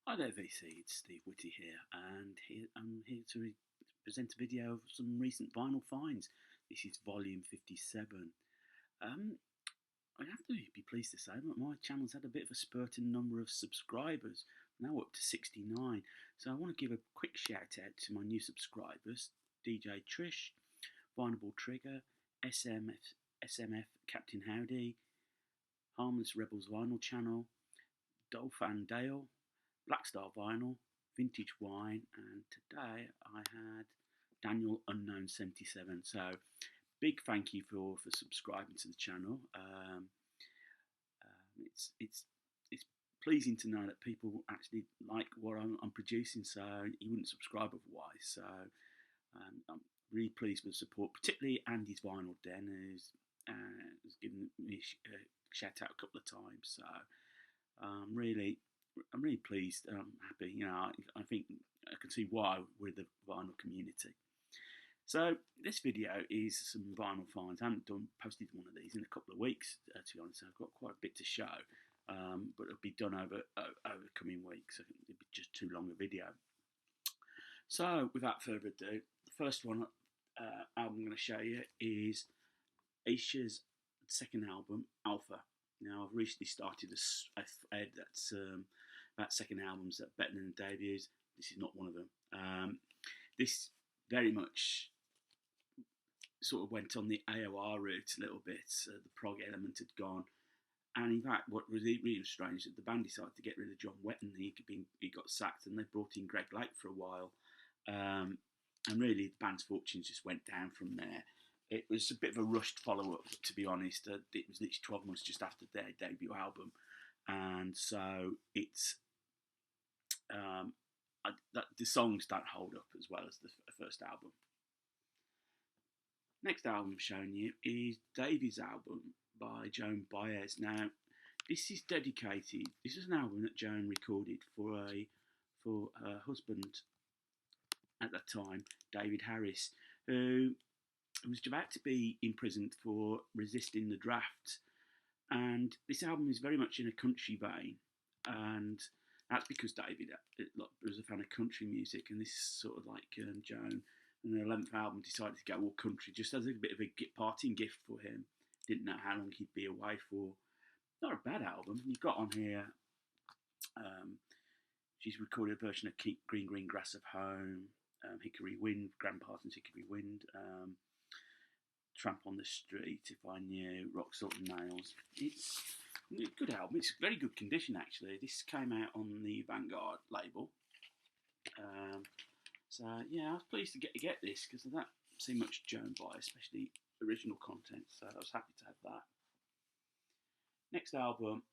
Hi there VC, it's Steve Whitty here, and I'm here to present a video of some recent vinyl finds. This is volume 57. Um, I have to be pleased to say that my channel's had a bit of a spurt in number of subscribers, now up to 69. So I want to give a quick shout out to my new subscribers, DJ Trish, Vinable Trigger, SMF Captain Howdy, Harmless Rebels Vinyl Channel, Dolphin Dale, Black Star Vinyl, Vintage Wine, and today I had Daniel Unknown 77. So big thank you for subscribing to the channel. It's pleasing to know that people actually like what I'm producing, so you wouldn't subscribe otherwise. So I'm really pleased with the support, particularly Andy's Vinyl Den, who's given me a shout out a couple of times. So I'm really pleased. I'm happy. You know, I think I can see why we're the vinyl community. So this video is some vinyl finds. I haven't posted one of these in a couple of weeks, to be honest. I've got quite a bit to show, but it'll be done over coming weeks. I think it'll be just too long a video. So without further ado, the first one album I'm going to show you is Aisha's second album, Alpha. Now, I've recently started a thread that's about second albums that are better than the debuts. This is not one of them. This very much sort of went on the AOR route a little bit. The prog element had gone. And in fact, what was really strange is that the band decided to get rid of John Wetton. He got sacked, and they brought in Greg Lake for a while. And really, the band's fortunes just went down from there. It was a bit of a rushed follow-up, to be honest. It was literally 12 months just after their debut album. And so it's... the songs don't hold up as well as the first album. Next album I'm showing you is Davy's album by Joan Baez. Now, this is dedicated... This is an album that Joan recorded for her husband at that time, David Harris, who was about to be imprisoned for resisting the draft. And this album is very much in a country vein, and that's because David was a fan of country music, and this is sort of like Joan, and the 11th album decided to go all country, just as a bit of a parting gift for him. Didn't know how long he'd be away for. Not a bad album. You've got on here, she's recorded a version of Green Green Grass of Home, Hickory Wind, Graham Parsons' Hickory Wind, Tramp on the Street, If I Knew, Rock, Salt and Nails. It's a good album. It's very good condition, actually. This came out on the Vanguard label. So, yeah, I was pleased to get this, because I don't see much Joan Baez, especially original content, so I was happy to have that. Next album,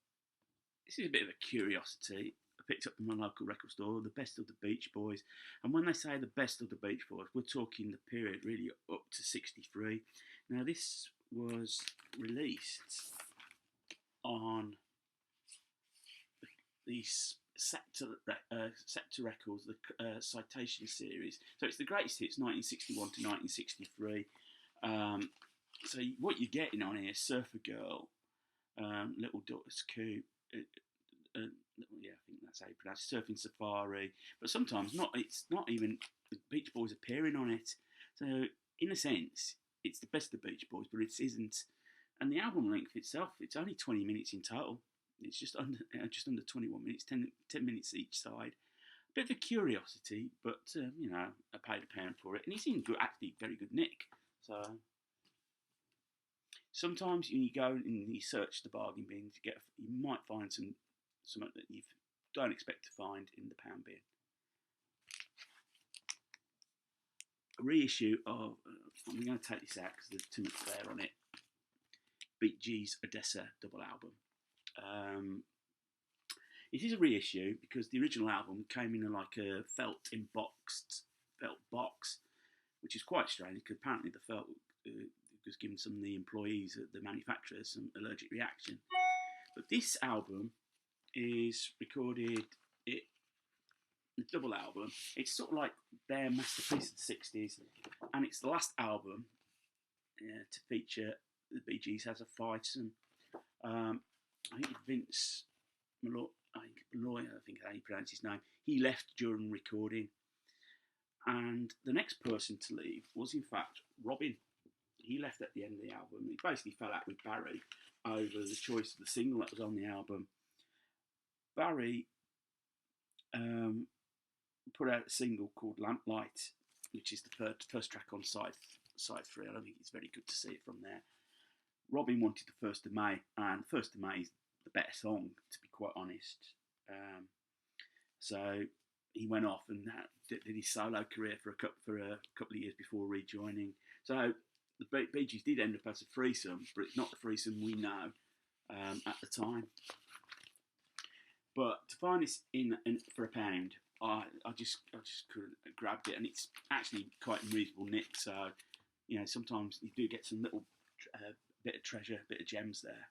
this is a bit of a curiosity. I picked up from my local record store, The Best of the Beach Boys. And when they say The Best of the Beach Boys, we're talking the period really up to 63. Now, this was released on the Scepter Records, the Citation series. So it's the greatest hits, 1961 to 1963. So what you're getting on here, Surfer Girl, Little Daughter's Coop, yeah, I think that's how you pronounce it, Surfing Safari, but sometimes it's not even the Beach Boys appearing on it. So in a sense, it's the best of the Beach Boys, but it isn't. And the album length itself, it's only 20 minutes in total. It's just under 21 minutes, 10 minutes each side. A bit of a curiosity, but you know, I paid £1 for it, and it's in actually very good nick. So sometimes when you go and you search the bargain bin to you might find something that you don't expect to find in the pound bin. A reissue of, I'm going to take this out because there's too much there on it, Beat Gee's Odessa double album. It is a reissue because the original album came in like a felt box, which is quite strange because apparently the felt was given some of the employees at the manufacturers some allergic reaction. But this album is recorded, the double album. It's sort of like their masterpiece of the 60s, and it's the last album to feature the Bee Gees as a fightsome. I think Vince Loy, I think how you pronounce his name, he left during recording. And the next person to leave was, in fact, Robin. He left at the end of the album. He basically fell out with Barry over the choice of the single that was on the album. Barry put out a single called Lamplight, which is the first track on side 3. I don't think it's very good to see it from there. Robin wanted the 1st of May, and 1st of May is the better song, to be quite honest. So he went off and did his solo career for a couple of years before rejoining. So the Bee Gees did end up as a threesome, but it's not the threesome we know at the time. But to find this in for £1, I just couldn't grab it, and it's actually quite a reasonable nick. So sometimes you do get some little bit of treasure, bit of gems there.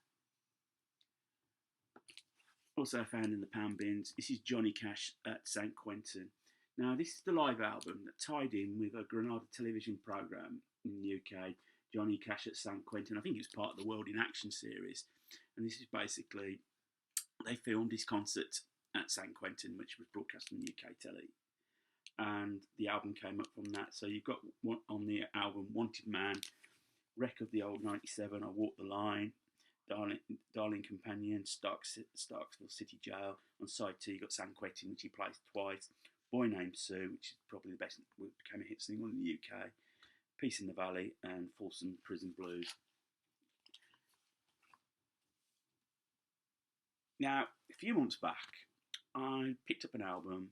Also found in the pound bins, this is Johnny Cash at St Quentin. Now, this is the live album that tied in with a Granada television programme in the UK, Johnny Cash at St Quentin. I think it was part of the World in Action series. And this is basically, they filmed his concert at St Quentin, which was broadcast on UK telly. And the album came up from that. So you've got on the album Wanted Man, Wreck of the Old 97, I Walk the Line, Darling Companion, Starksville City Jail. On side 2, you got San Quentin, which he plays twice. Boy Named Sue, which is probably the best, became a hit single in the UK. Peace in the Valley, and Folsom Prison Blues. Now, a few months back, I picked up an album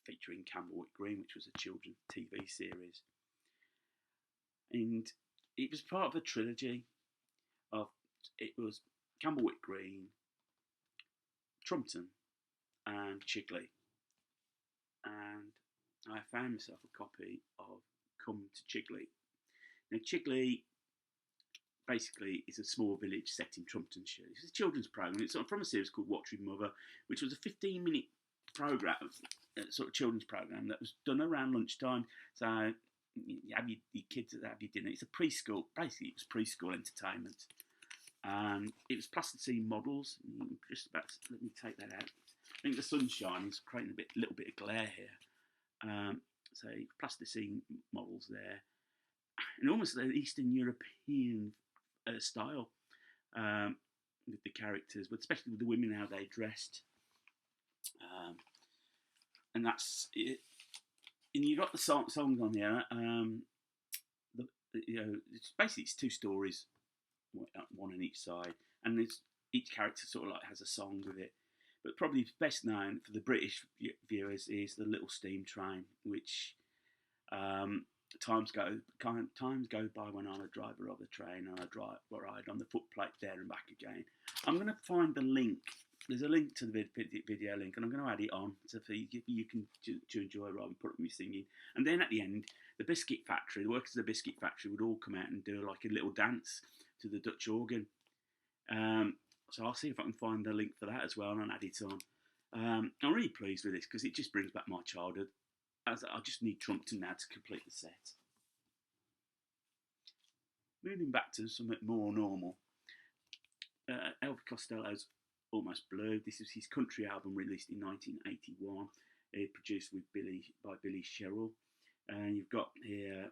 featuring Camberwick Green, which was a children's TV series. And it was part of a trilogy of, it was Camberwick Green, Trumpton, and Jiggly. And I found myself a copy of Come to Jiggly. Now, Jiggly basically is a small village set in Trumptonshire. It's a children's programme. It's from a series called Watching Mother, which was a 15-minute programme, sort of children's programme that was done around lunchtime. So you have your kids that have your dinner. It's a preschool. Basically, it was preschool entertainment. It was plasticine models. Just about, let me take that out. I think the sunshine is creating a little bit of glare here. So plasticine models there, and almost an Eastern European style with the characters, but especially with the women, how they dressed. And that's it. And you got the songs on here. It's 2 stories, one on each side, and each character sort of like has a song with it. But probably best known for the British viewers is the Little Steam Train, which times go by when I'm a driver of the train and I ride on the footplate there and back again. I'm going to find the link. There's a link to the video link, and I'm going to add it on so you can to enjoy rather than put me singing. And then at the end, the Biscuit Factory, the workers of the Biscuit Factory would all come out and do like a little dance to the Dutch organ. So I'll see if I can find the link for that as well and add it on. I'm really pleased with this because it just brings back my childhood. As I just need Trumpton now to complete the set. Moving back to something more normal. Elvis Costello's Almost Blue. This is his country album released in 1981. Produced by Billy Sherrill. And you've got here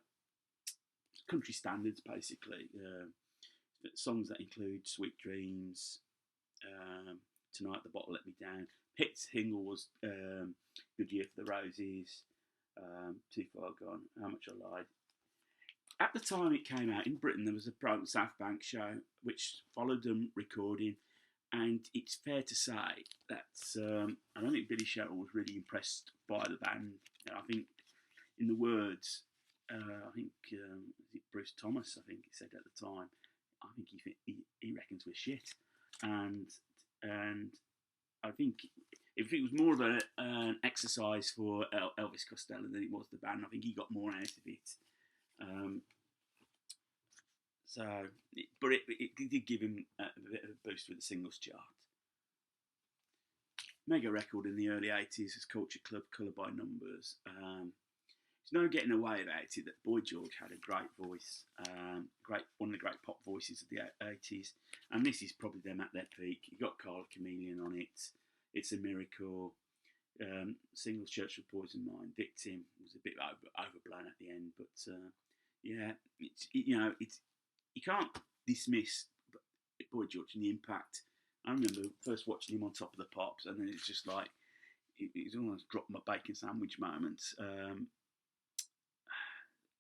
country standards basically. Songs that include Sweet Dreams, Tonight the Bottle Let Me Down. Hit single was Good Year for the Roses, Too Far Gone, How Much I Lied. At the time it came out in Britain, there was a program, South Bank Show, which followed them recording, and it's fair to say that I don't think Billy Sherrill was really impressed by the band. I think, in the words, I think Bruce Thomas, I think he said at the time, I think he reckons we're shit, and I think if it was more of an exercise for Elvis Costello than it was the band, I think he got more out of it. But it did give him a bit of a boost with the singles chart. Mega record in the early 80s was Culture Club, Colour by Numbers. There's no getting away about it that Boy George had a great voice, one of the great pop voices of the 80s, and this is probably them at their peak. You got Carla Chameleon on it. It's a Miracle, Single Church for Poison Mind, Victim was a bit overblown at the end, but yeah, it's you can't dismiss Boy George and the impact. I remember first watching him on Top of the Pops, and then it's just like it's almost dropped my bacon sandwich moment.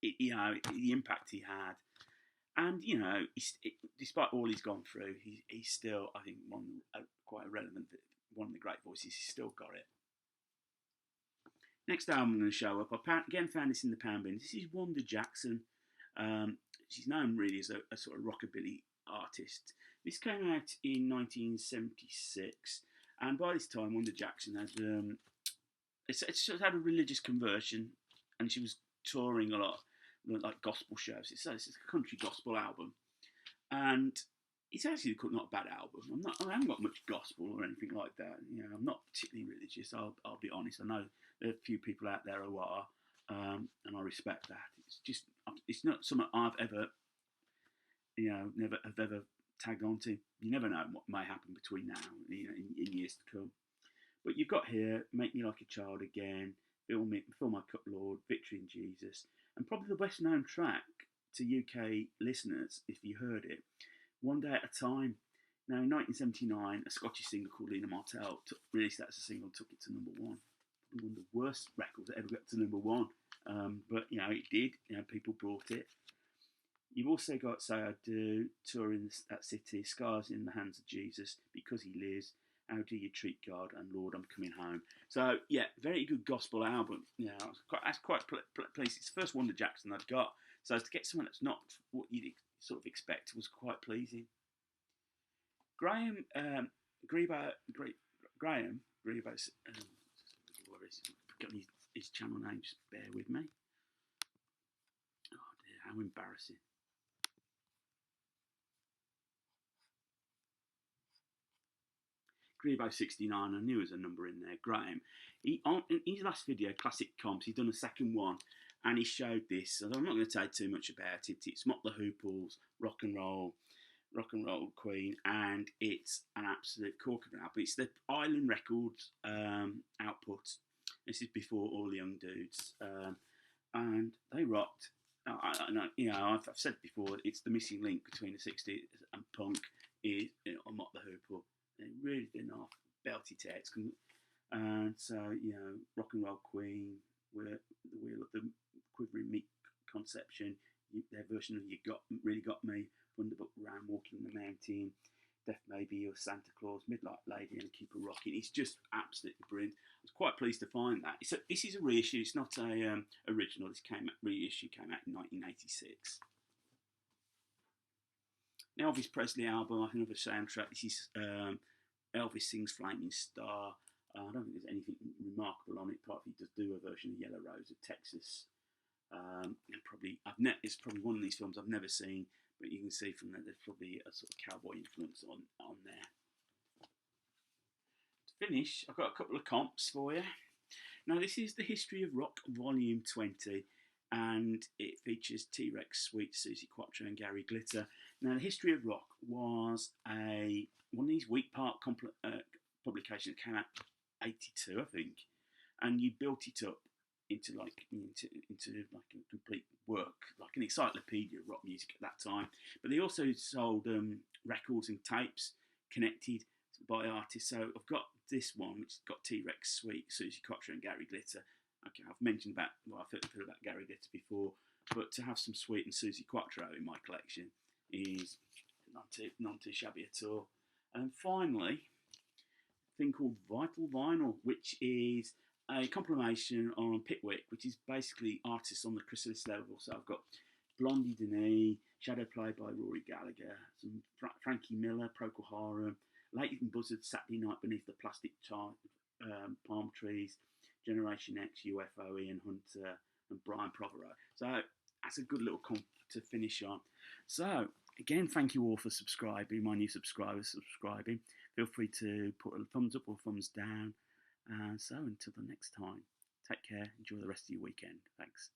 The impact he had, and despite all he's gone through, he's still, I think, quite a relevant, one of the great voices. He's still got it. Next album I'm going to show up, I again found this in the pound bin. This is Wanda Jackson. She's known really as a sort of rockabilly artist. This came out in 1976, and by this time Wanda Jackson had a religious conversion, and she was touring a lot, like gospel shows. It's a country gospel album, and it's actually not a bad album. I haven't got much gospel or anything like that. I'm not particularly religious. I'll be honest. I know there are a few people out there who are, and I respect that. It's not something I've ever, never tagged onto. You never know what may happen between now and in years to come. But you've got here, Make Me Like a Child Again, Fill My Cup, Lord, Victory in Jesus, and probably the best known track to UK listeners, if you heard it, One Day at a Time. Now, in 1979, a Scottish singer called Lena Martell released that as a single and took it to number one. Probably one of the worst records that ever got to number one. But, it did. People brought it. You've also got Say I Do, Touring That City, Scars in the Hands of Jesus, Because He Lives, How Do You Treat God, and Lord, I'm Coming Home. So, yeah, very good gospel album. That's quite pleased. It's the first Wanda Jackson I've got. So to get someone that's not what you'd sort of expect was quite pleasing. Graham Grebo, forgotten his channel name, just bear with me. Oh dear, how embarrassing. Grebo 69, I knew there was a number in there. Graham, in his last video, Classic Comps, he's done a second one, and he showed this. So I'm not going to say too much about it. It's Mock the Hooples, Rock and Roll Queen, and it's an absolute corker of an album. It's the Island Records output. This is before All the Young Dudes, and they rocked. I've said before, it's the missing link between the 60s and punk is Mock the Hoople. They really did off belty text, and so Rock and Roll Queen, the Wheel of the Quivering Meat Conception, their version of You Really Got Me, Thunderbolt Ram, Walking the Mountain, Death Maybe, or Santa Claus, Midnight Lady, and Keep a Rocking. It's just absolutely brilliant. I was quite pleased to find that. This is a reissue. It's not a original. This reissue came out in 1986. The Elvis Presley album, I think, of a soundtrack. This is Elvis Sings Flaming Star. I don't think there's anything remarkable on it, apart from he does do a version of Yellow Rose of Texas. And it's probably one of these films I've never seen, but you can see from that there's probably a sort of cowboy influence on there. To finish, I've got a couple of comps for you. Now, this is the History of Rock Volume 20, and it features T-Rex, Sweet, Susie Quattro, and Gary Glitter. Now, the History of Rock was one of these week part publications that came out 82, I think, and you built it up into like a complete work, like an encyclopedia of rock music at that time. But they also sold records and tapes connected by artists. So I've got this one, which has got T-Rex, Sweet, Susie Quattro, and Gary Glitter. Okay, I've mentioned I feel about Gary Glitter before, but to have some Sweet and Susie Quattro in my collection is not too shabby at all. And finally, a thing called Vital Vinyl, which is a compilation on Pickwick, which is basically artists on the chrysalis level. So I've got Blondie Denis, Shadow Play by Rory Gallagher, some Frankie Miller, Procol Harum, Leighton Buzzard, Saturday Night Beneath the Plastic Palm Trees, Generation X, UFO, Ian Hunter, and Brian Prothero. So that's a good little comp to finish on. So again, thank you all for subscribing, my new subscribers subscribing. Feel free to put a thumbs up or thumbs down. So until the next time, take care, enjoy the rest of your weekend. Thanks.